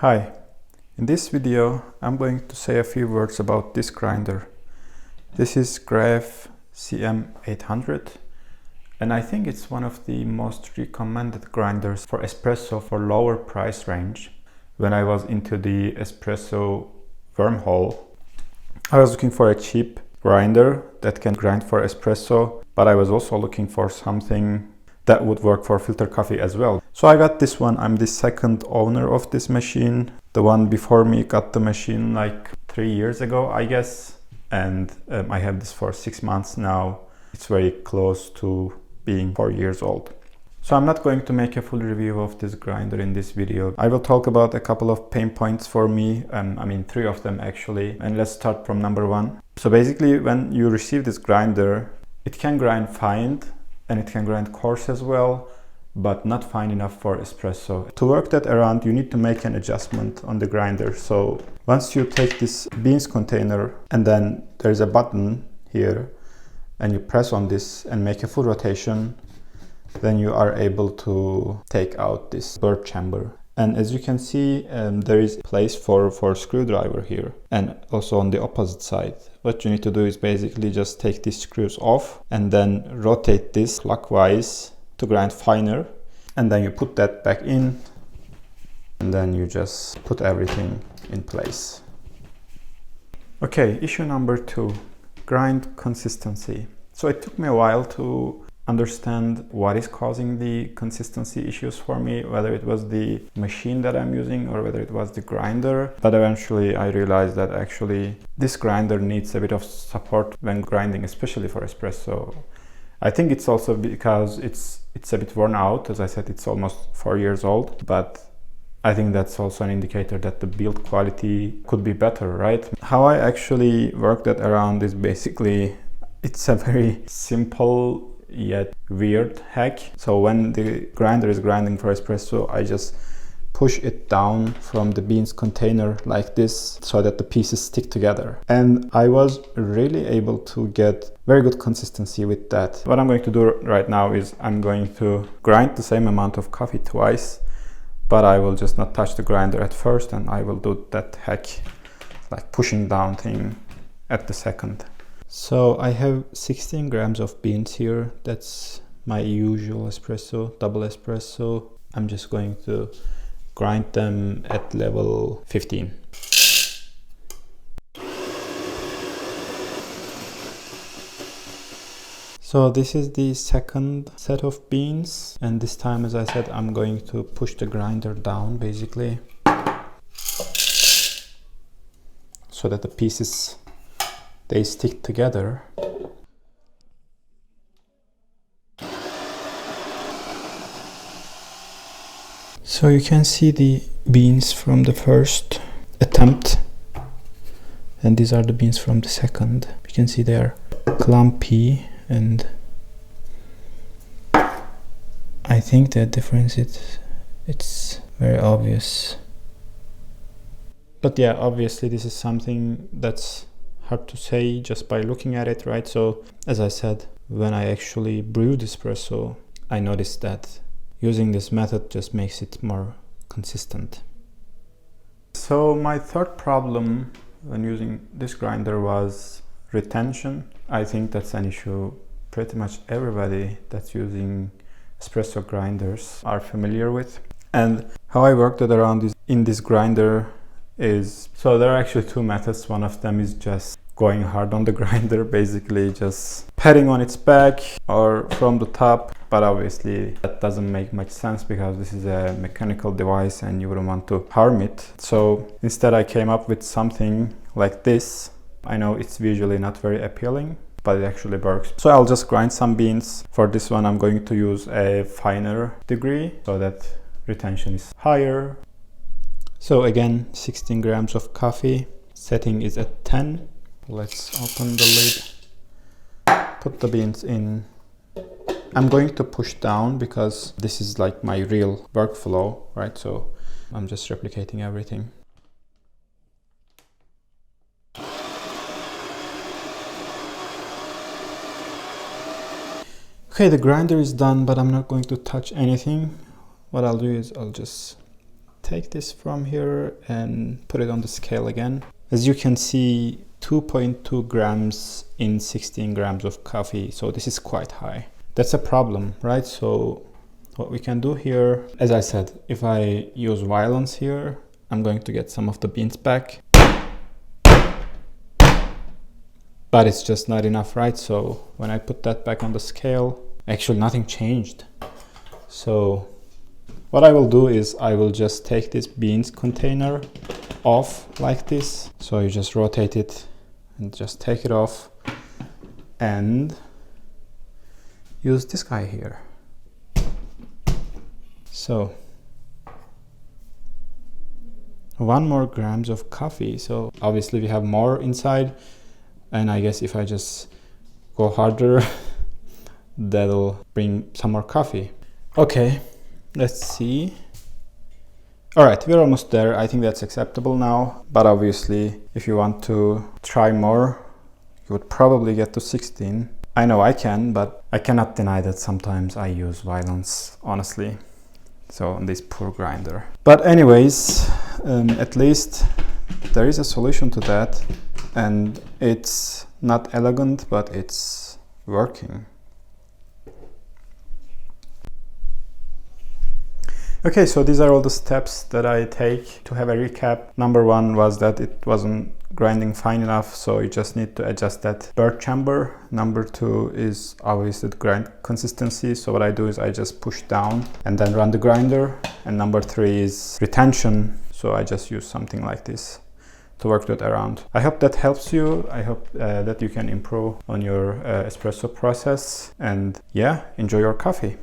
Hi, in this video I'm going to say a few words about this grinder. This is Graef CM800 and I think it's one of the most recommended grinders for espresso for lower price range. When I was into the espresso wormhole, I was looking for a cheap grinder that can grind for espresso, but I was also looking for something that would work for filter coffee as well. So I got this one. I'm the second owner of this machine. The one before me got the machine like 3 years ago, I guess. And I have this for 6 months now. It's very close to being 4 years old. So I'm not going to make a full review of this grinder in this video. I will talk about a couple of pain points for me. 3 of them actually. And let's start from number 1. So basically when you receive this grinder, it can grind fine and it can grind coarse as well, but not fine enough for espresso. To work that around, you need to make an adjustment on the grinder. So once you take this beans container and then there's a button here and you press on this and make a full rotation, then you are able to take out this burp chamber. And as you can see, there is place for screwdriver here, and also on the opposite side. What you need to do is basically just take these screws off and then rotate this clockwise to grind finer, and then you put that back in and then you just put everything in place. Okay, issue number 2, grind consistency. So it took me a while to understand what is causing the consistency issues for me, whether it was the machine that I'm using or whether it was the grinder. But eventually I realized that actually this grinder needs a bit of support when grinding, especially for espresso. I think it's also because it's a bit worn out. As I said, it's almost 4 years old, but I think that's also an indicator that the build quality could be better, right? How I actually work that around is basically, it's a very simple yet weird hack. So when the grinder is grinding for espresso, I just push it down from the beans container like this so that the pieces stick together. And I was really able to get very good consistency with that. What I'm going to do right now is I'm going to grind the same amount of coffee twice, but I will just not touch the grinder at first, and I will do that hack, like pushing down thing, at the second. So I have 16 grams of beans here. That's my usual espresso, double espresso. I'm just going to grind them at level 15. So this is the second set of beans, and this time, as I said, I'm going to push the grinder down basically so that the pieces, they stick together. So you can see the beans from the first attempt, and these are the beans from the second. You can see they're clumpy, and I think the difference it's very obvious. But yeah, obviously this is something that's hard to say just by looking at it, right? So as I said, when I actually brewed espresso, I noticed that using this method just makes it more consistent. So my third problem when using this grinder was retention. I think that's an issue pretty much everybody that's using espresso grinders are familiar with. And how I worked it around in this grinder is, so there are actually 2 methods. One of them is just going hard on the grinder, basically just patting on its back or from the top, but obviously that doesn't make much sense because this is a mechanical device and you wouldn't want to harm it. So instead I came up with something like this. I know it's visually not very appealing, but it actually works. So I'll just grind some beans. For this one I'm going to use a finer degree so that retention is higher. So again, 16 grams of coffee, setting is at 10. Let's open the lid, put the beans in. I'm going to push down because this is like my real workflow, right? So I'm just replicating everything. Okay, the grinder is done, but I'm not going to touch anything. What I'll do is I'll just take this from here and put it on the scale again. As you can see, 2.2 grams in 16 grams of coffee. So this is quite high. That's a problem, right? So what we can do here, as I said, if I use violence here, I'm going to get some of the beans back. But it's just not enough, right? So when I put that back on the scale, actually nothing changed. So what I will do is I will just take this beans container off like this. So you just rotate it and just take it off and use this guy here. So 1 more grams of coffee. So obviously we have more inside, and I guess if I just go harder, that'll bring some more coffee. Okay, let's see. All right, we're almost there. I think that's acceptable now. But obviously, if you want to try more, you would probably get to 16. I know I can, but I cannot deny that sometimes I use violence, honestly. So on this poor grinder. But anyways, at least there is a solution to that. And it's not elegant, but it's working. Okay, so these are all the steps that I take. To have a recap, number 1 was that it wasn't grinding fine enough, so you just need to adjust that bird chamber. Number 2 is always the grind consistency, so what I do is I just push down and then run the grinder. And number 3 is retention, so I just use something like this to work that around. I hope that helps you. I hope that you can improve on your espresso process, and yeah, enjoy your coffee.